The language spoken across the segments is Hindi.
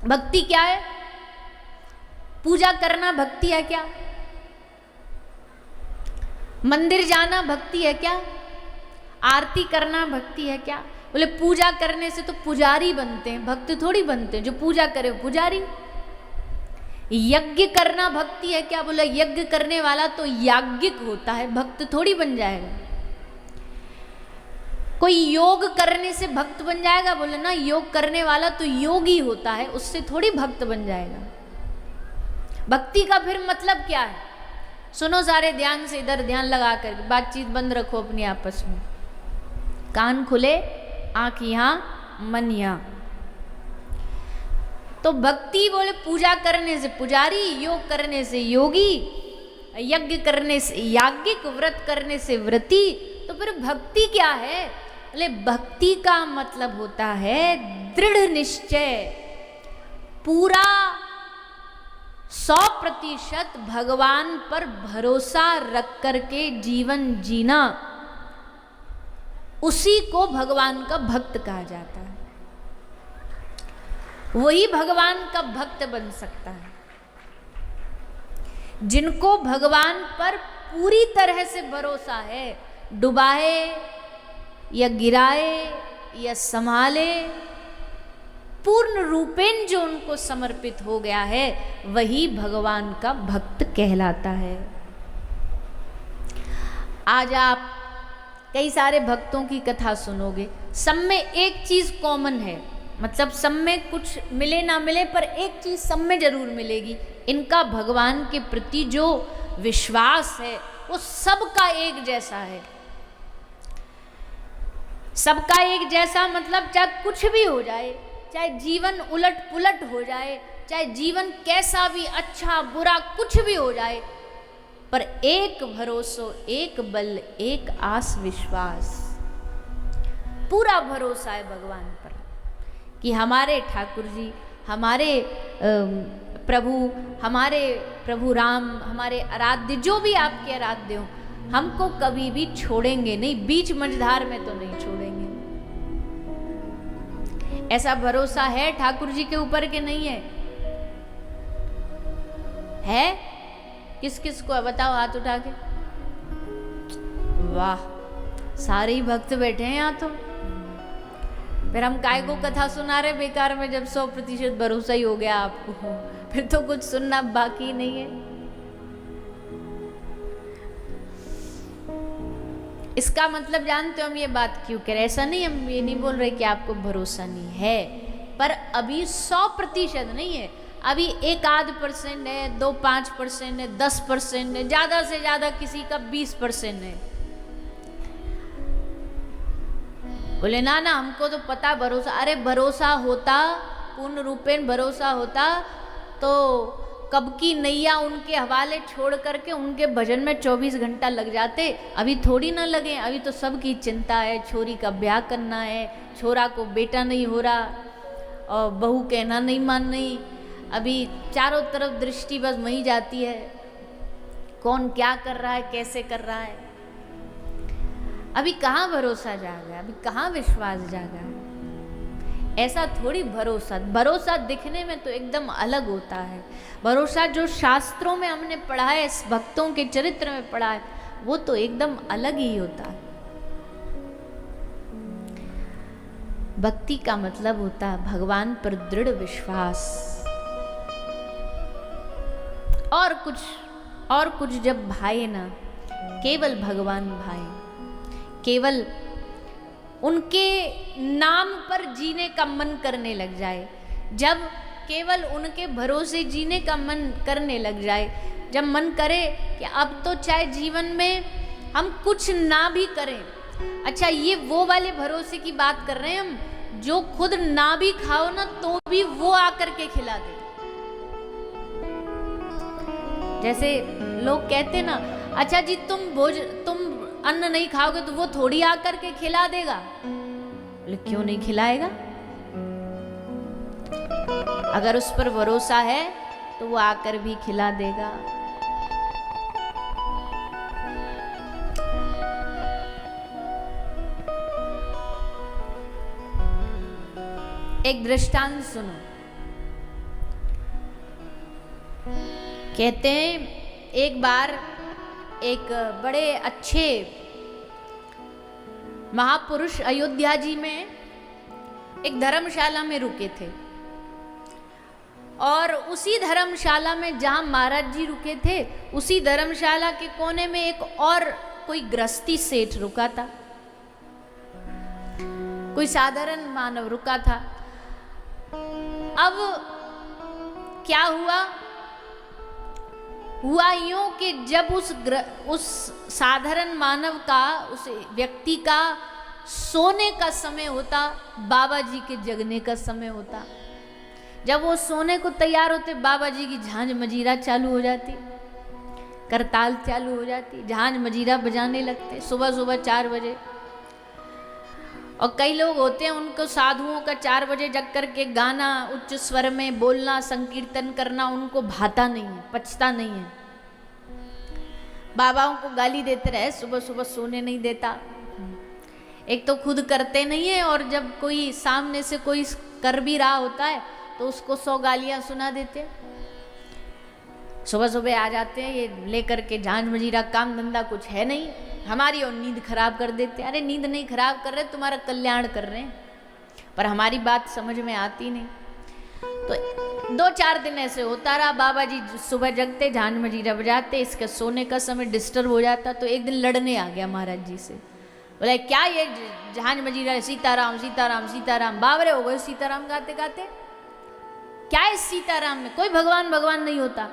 भक्ति क्या है? पूजा करना भक्ति है क्या? मंदिर जाना भक्ति है क्या? आरती करना भक्ति है क्या? बोले पूजा करने से तो पुजारी बनते हैं, भक्त थोड़ी बनते हैं। जो पूजा करे वो पुजारी। यज्ञ करना भक्ति है क्या? बोले यज्ञ करने वाला तो याज्ञिक होता है, भक्त थोड़ी बन जाएगा। कोई योग करने से भक्त बन जाएगा? बोले ना, योग करने वाला तो योगी होता है, उससे थोड़ी भक्त बन जाएगा। भक्ति का फिर मतलब क्या है? सुनो सारे ध्यान से, इधर ध्यान लगा कर, बातचीत बंद रखो अपनी आपस में, कान खुले, आंख यहां, मन यहां। तो भक्ति बोले पूजा करने से पुजारी, योग करने से योगी, यज्ञ करने से याज्ञिक, व्रत करने से व्रती। तो फिर भक्ति क्या है? बोले भक्ति का मतलब होता है दृढ़ निश्चय, पूरा 100% भगवान पर भरोसा रख करके जीवन जीना, उसी को भगवान का भक्त कहा जाता है। वही भगवान का भक्त बन सकता है। जिनको भगवान पर पूरी तरह से भरोसा है, डुबाए या गिराए या संभाले, पूर्ण रूपेण जो उनको समर्पित हो गया है, वही भगवान का भक्त कहलाता है। आज आप कई सारे भक्तों की कथा सुनोगे, सब में एक चीज कॉमन है, मतलब सब में कुछ मिले ना मिले पर एक चीज सब में जरूर मिलेगी। इनका भगवान के प्रति जो विश्वास है वो सबका एक जैसा है। सबका एक जैसा मतलब चाहे कुछ भी हो जाए, चाहे जीवन उलट पुलट हो जाए, चाहे जीवन कैसा भी अच्छा बुरा कुछ भी हो जाए, पर एक भरोसा, एक बल, एक आस विश्वास, पूरा भरोसा है भगवान पर कि हमारे ठाकुर जी, हमारे प्रभु राम, हमारे आराध्य, जो भी आपके आराध्य हो, हमको कभी भी छोड़ेंगे नहीं, बीच मझधार में तो नहीं छोड़ेंगे। ऐसा भरोसा है ठाकुर जी के ऊपर के नहीं है? है? किस किस को बताओ हाथ उठा के। वाह, सारे ही भक्त बैठे हैं यहाँ तो। फिर हम काय को कथा सुना रहे बेकार में, जब 100% भरोसा ही हो गया आपको, फिर तो कुछ सुनना बाकी नहीं है। इसका मतलब जानते हो हम ये बात क्यों कह रहे? ऐसा नहीं, हम ये नहीं बोल रहे कि आपको भरोसा नहीं है, पर अभी 100% नहीं है, अभी 1-8% है, 2-5% है, 10% है, ज्यादा से ज्यादा किसी का 20% है। बोले ना ना हमको तो पता भरोसा। अरे भरोसा होता, पूर्ण रूपेण भरोसा होता तो कब की नैया उनके हवाले छोड़ करके उनके भजन में 24 घंटा लग जाते। अभी थोड़ी ना लगे, अभी तो सबकी चिंता है, छोरी का ब्याह करना है, छोरा को बेटा नहीं हो रहा और बहू कहना नहीं मान रही। अभी चारों तरफ दृष्टि बस वहीं जाती है, कौन क्या कर रहा है, कैसे कर रहा है। अभी कहाँ भरोसा जागा, अभी कहाँ विश्वास जागा। ऐसा थोड़ी भरोसा, भरोसा दिखने में तो एकदम अलग होता है। भरोसा जो शास्त्रों में हमने पढ़ा है, भक्तों के चरित्र में पढ़ा है, वो तो एकदम अलग ही होता है। भक्ति का मतलब होता है भगवान पर दृढ़ विश्वास। और कुछ जब भाए ना, केवल भगवान भाए, केवल उनके नाम पर जीने का मन करने लग जाए, जब केवल उनके भरोसे जीने का मन करने लग जाए, जब मन करे कि अब तो चाहे जीवन में हम कुछ ना भी करें। अच्छा, ये वो वाले भरोसे की बात कर रहे हैं हम, जो खुद ना भी खाओ ना तो भी वो आकर के खिला दे। जैसे लोग कहते ना, अच्छा जी तुम अन्न नहीं खाओगे तो वो थोड़ी आकर के खिला देगा। क्यों नहीं खिलाएगा? अगर उस पर भरोसा है तो वो आकर भी खिला देगा। एक दृष्टांत सुनो। कहते हैं एक बार एक बड़े अच्छे महापुरुष अयोध्या जी में एक धर्मशाला में रुके थे, और उसी धर्मशाला में जहां महाराज जी रुके थे, उसी धर्मशाला के कोने में एक और कोई गृहस्थी सेठ रुका था, कोई साधारण मानव रुका था। अब क्या हुआ यूं कि जब उस साधारण मानव का, उस व्यक्ति का सोने का समय होता, बाबा जी के जगने का समय होता, जब वो सोने को तैयार होते, बाबा जी की झांझ मजीरा चालू हो जाती, करताल चालू हो जाती, झांझ मजीरा बजाने लगते सुबह सुबह 4 बजे। और कई लोग होते हैं, उनको साधुओं का 4 बजे जग करके गाना, उच्च स्वर में बोलना, संकीर्तन करना उनको भाता नहीं है, पचता नहीं है। बाबाओं को गाली देते रहे, सुबह सुबह सोने नहीं देता। एक तो खुद करते नहीं है, और जब कोई सामने से कोई कर भी रहा होता है तो उसको 100 गालियां सुना देते हैं। सुबह सुबह आ जाते हैं ये लेकर के झांझ मजीरा, काम धंधा कुछ है नहीं, हमारी और नींद खराब कर देते हैं। अरे नींद नहीं खराब कर रहे, तुम्हारा कल्याण कर रहे हैं, पर हमारी बात समझ में आती नहीं। तो 2-4 दिन ऐसे होता रहा। बाबा जी सुबह जगते, झांझ मजीरा बजाते, इसका सोने का समय डिस्टर्ब हो जाता। तो एक दिन लड़ने आ गया महाराज जी से, बोला क्या ये झांझ मजीरा, सीताराम सीताराम सीताराम, बावरे हो गए सीताराम गाते गाते। क्या है सीताराम में? कोई भगवान भगवान नहीं होता,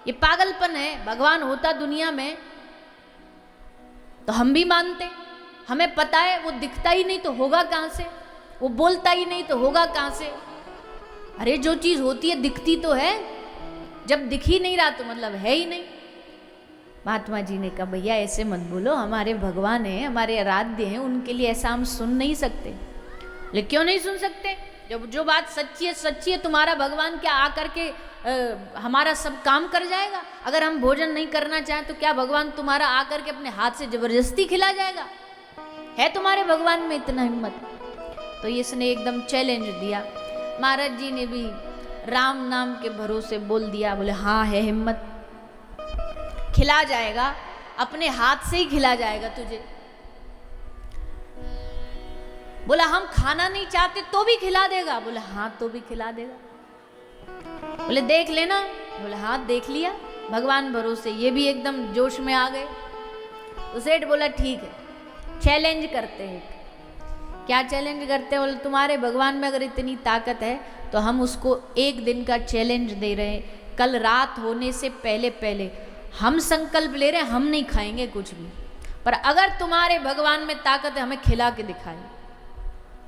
ये पागलपन है। भगवान होता दुनिया में तो हम भी मानते, हमें पता है वो दिखता ही नहीं तो होगा कहाँ से, वो बोलता ही नहीं तो होगा कहाँ से। अरे जो चीज होती है दिखती तो है, जब दिख ही नहीं रहा तो मतलब है ही नहीं। महात्मा जी ने कहा भैया ऐसे मत बोलो, हमारे भगवान हैं, हमारे आराध्य हैं, उनके लिए ऐसा हम सुन नहीं सकते। लेकिन क्यों नहीं सुन सकते? जब जो बात सच्ची है सच्ची है। तुम्हारा भगवान क्या आकर के हमारा सब काम कर जाएगा? अगर हम भोजन नहीं करना चाहें तो क्या भगवान तुम्हारा आकर के अपने हाथ से जबरदस्ती खिला जाएगा? है तुम्हारे भगवान में इतना हिम्मत? तो इसने एकदम चैलेंज दिया। महाराज जी ने भी राम नाम के भरोसे बोल दिया, बोले हाँ है हिम्मत, खिला जाएगा, अपने हाथ से ही खिला जाएगा तुझे। बोला हम खाना नहीं चाहते तो भी खिला देगा? बोले हाँ तो भी खिला देगा। बोले देख लेना? बोले हाँ देख लिया, भगवान भरोसे। ये भी एकदम जोश में आ गए। तो सेठ बोला ठीक है, चैलेंज करते हैं। क्या चैलेंज करते हैं? बोले तुम्हारे भगवान में अगर इतनी ताकत है तो हम उसको 1 दिन का चैलेंज दे रहे हैं। कल रात होने से पहले पहले हम संकल्प ले रहे हैं, हम नहीं खाएंगे कुछ भी, पर अगर तुम्हारे भगवान में ताकत है हमें खिला के दिखाए,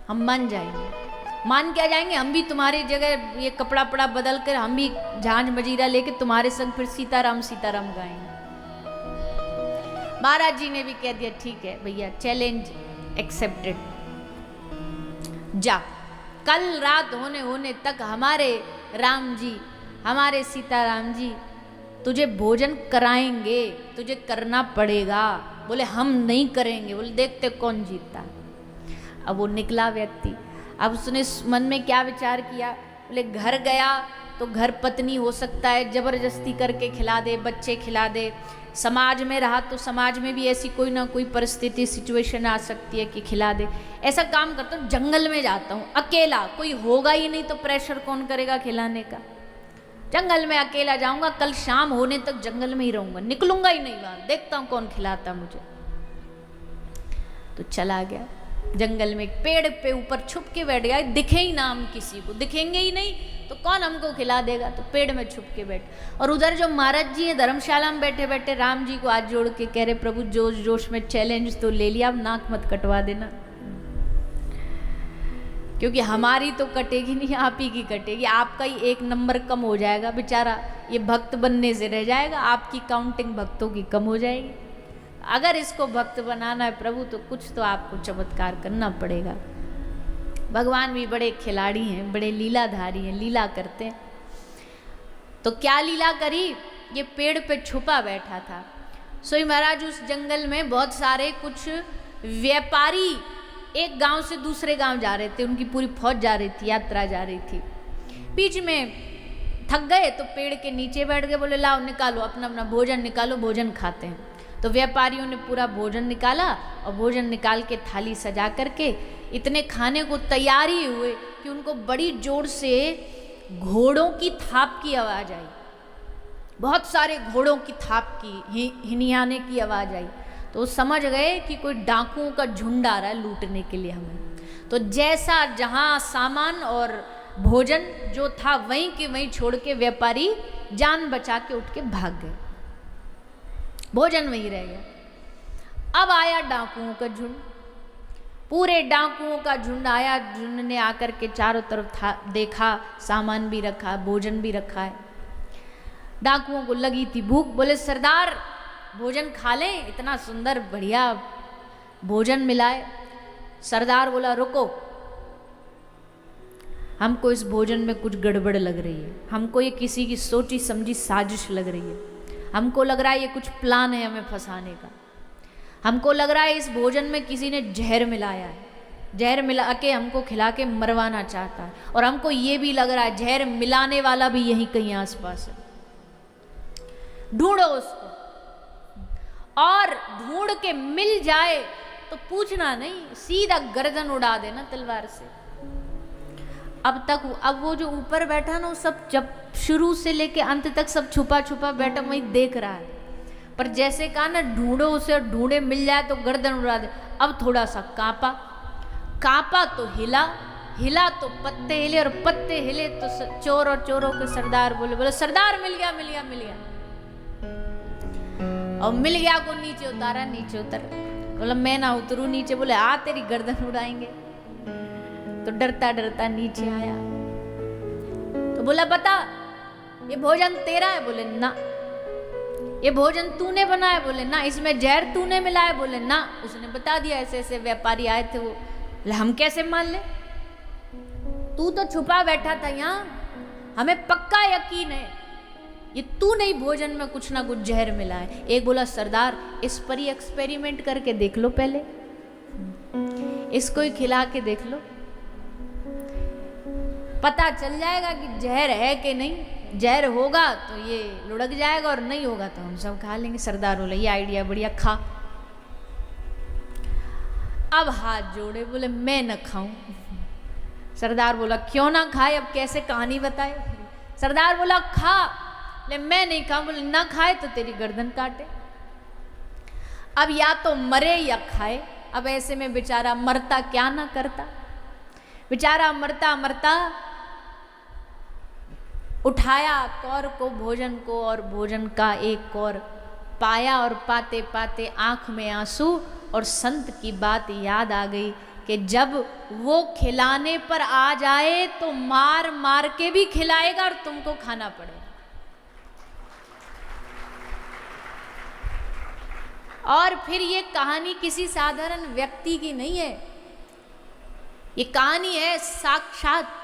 हम मान जाएंगे। मान क्या जाएंगे? हम भी तुम्हारी जगह ये कपड़ा पड़ा बदल कर हम भी झांझ मजीरा लेके तुम्हारे संग फिर सीताराम सीताराम गाएंगे। महाराज जी ने भी कह दिया ठीक है भैया, चैलेंज एक्सेप्टेड। जा, कल रात होने तक हमारे राम जी, हमारे सीताराम जी तुझे भोजन कराएंगे, तुझे करना पड़ेगा। बोले हम नहीं करेंगे। बोले देखते कौन जीतता। अब वो निकला व्यक्ति, अब उसने मन में क्या विचार किया? बोले घर गया तो घर पत्नी हो सकता है जबरदस्ती करके खिला दे, बच्चे खिला दे। समाज में रहा तो समाज में भी ऐसी कोई ना कोई परिस्थिति, सिचुएशन आ सकती है कि खिला दे। ऐसा काम करता हूँ, जंगल में जाता हूँ अकेला, कोई होगा ही नहीं तो प्रेशर कौन करेगा खिलाने का? जंगल में अकेला जाऊंगा, कल शाम होने तक जंगल में ही रहूंगा, निकलूंगा ही नहीं बाहर, देखता हूँ कौन खिलाता मुझे। तो चला गया जंगल में, एक पेड़ पे ऊपर छुप के बैठ गया। दिखे ही ना हम किसी को, दिखेंगे ही नहीं तो कौन हमको खिला देगा? तो पेड़ में छुप के बैठ। और उधर जो महाराज जी है धर्मशाला में बैठे बैठे राम जी को हाथ जोड़ के कह रहे प्रभु जोश जोश में चैलेंज तो ले लिया, अब नाक मत कटवा देना, क्योंकि हमारी तो कटेगी नहीं, आप ही की कटेगी। आपका ही 1 नंबर कम हो जाएगा, बेचारा ये भक्त बनने से रह जाएगा, आपकी काउंटिंग भक्तों की कम हो जाएगी। अगर इसको भक्त बनाना है प्रभु तो कुछ तो आपको चमत्कार करना पड़ेगा। भगवान भी बड़े खिलाड़ी हैं, बड़े लीलाधारी हैं, लीला करते हैं। तो क्या लीला करी? ये पेड़ पे छुपा बैठा था। सोई महाराज उस जंगल में बहुत सारे कुछ व्यापारी एक गांव से दूसरे गांव जा रहे थे, उनकी पूरी फौज जा रही थी, यात्रा जा रही थी। बीच में थक गए तो पेड़ के नीचे बैठ गए, बोले लाओ निकालो अपना अपना भोजन निकालो, भोजन खाते हैं। तो व्यापारियों ने पूरा भोजन निकाला और भोजन निकाल के थाली सजा करके इतने खाने को तैयार ही हुए कि उनको बड़ी जोर से घोड़ों की थाप की आवाज़ आई, बहुत सारे घोड़ों की थाप की हिनियाने की आवाज़ आई। तो वो समझ गए कि कोई डाकुओं का झुंड आ रहा है लूटने के लिए हमें। तो जैसा जहाँ सामान और भोजन जो था वहीं के वहीं छोड़ के व्यापारी जान बचा के उठ के भाग गए, भोजन वहीं रह गया। अब आया डाकुओं का झुंड, पूरे डाकुओं का झुंड आया। झुंड ने आकर के चारों तरफ देखा, सामान भी रखा है, भोजन भी रखा है। डाकुओं को लगी थी भूख, बोले सरदार भोजन खा लें, इतना सुंदर बढ़िया भोजन मिला है। सरदार बोला रुको, हमको इस भोजन में कुछ गड़बड़ लग रही है, हमको ये किसी की सोची समझी साजिश लग रही है, हमको लग रहा है ये कुछ प्लान है हमें फंसाने का, हमको लग रहा है इस भोजन में किसी ने जहर मिलाया है, जहर मिला के हमको खिला के मरवाना चाहता है, और हमको ये भी लग रहा है जहर मिलाने वाला भी यहीं कहीं आसपास है, ढूंढो उसको, और ढूंढ के मिल जाए तो पूछना नहीं, सीधा गर्दन उड़ा देना तलवार से। अब वो जो ऊपर बैठा ना, वो सब जब शुरू से लेके अंत तक सब छुपा छुपा बैठा वहीं देख रहा है, पर जैसे कहा ना ढूंढो उसे और ढूंढे मिल जाए तो गर्दन उड़ा दे। अब थोड़ा सा कांपा तो हिला तो पत्ते हिले, और पत्ते हिले तो चोर और चोरों के सरदार बोले सरदार मिल गया मिल गया मिल गया। और मिल गया को नीचे उतारा, नीचे उतर, बोला मैं ना उतरू नीचे, बोले आ तेरी गर्दन उड़ाएंगे। तो डरता डरता नीचे आया, तो बोला बता ये भोजन तेरा है? बोले ना। ये भोजन तूने बनाया? बोले ना। इसमें जहर तूने मिलाया? बोले ना। उसने बता दिया ऐसे ऐसे व्यापारी आए थे, वो हम कैसे मान ले, तू तो छुपा बैठा था यहाँ, हमें पक्का यकीन है ये तू नहीं भोजन में कुछ ना कुछ जहर मिला है। एक बोला सरदार इस पर ही एक्सपेरिमेंट करके देख लो, पहले इसको ही खिला के देख लो, पता चल जाएगा कि जहर है कि नहीं। जहर होगा तो ये लुढ़क जाएगा और नहीं होगा तो हम सब खा लेंगे। सरदार बोले ये आइडिया बढ़िया, खा। अब हाथ जोड़े, बोले मैं न खाऊं। सरदार बोला क्यों ना खाए, अब कैसे कहानी बताए। सरदार बोला खा। ले मैं नहीं खाऊं। बोले ना खाए तो तेरी गर्दन काटे। अब या तो मरे या खाए। अब ऐसे में बेचारा मरता क्या ना करता। बेचारा मरता मरता उठाया कौर को, भोजन को, और भोजन का एक कौर पाया, और पाते पाते आंख में आंसू, और संत की बात याद आ गई कि जब वो खिलाने पर आ जाए तो मार मार के भी खिलाएगा और तुमको खाना पड़ेगा। और फिर ये कहानी किसी साधारण व्यक्ति की नहीं है, ये कहानी है साक्षात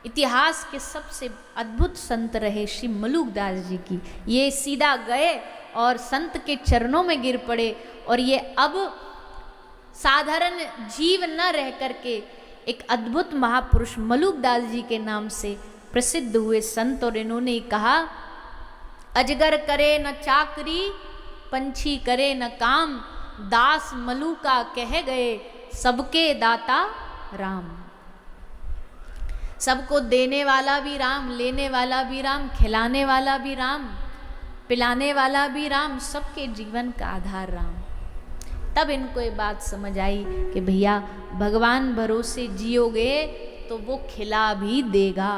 इतिहास के सबसे अद्भुत संत रहे श्री मलुकदास जी की। ये सीधा गए और संत के चरणों में गिर पड़े, और ये अब साधारण जीव न रह करके एक अद्भुत महापुरुष मलुकदास जी के नाम से प्रसिद्ध हुए संत। और इन्होंने कहा अजगर करे न चाकरी, पंछी करे न काम, दास मलुका कह गए सबके दाता राम। सबको देने वाला भी राम, लेने वाला भी राम, खिलाने वाला भी राम, पिलाने वाला भी राम, सबके जीवन का आधार राम। तब इनको ये बात समझ आई कि भैया भगवान भरोसे जियोगे तो वो खिला भी देगा,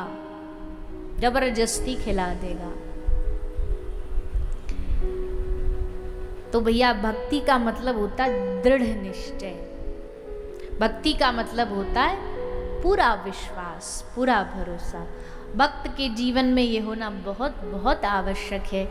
जबरदस्ती खिला देगा। तो भैया भक्ति का मतलब होता है दृढ़ निश्चय, भक्ति का मतलब होता है पूरा विश्वास, पूरा भरोसा। भक्त के जीवन में ये होना बहुत बहुत आवश्यक है।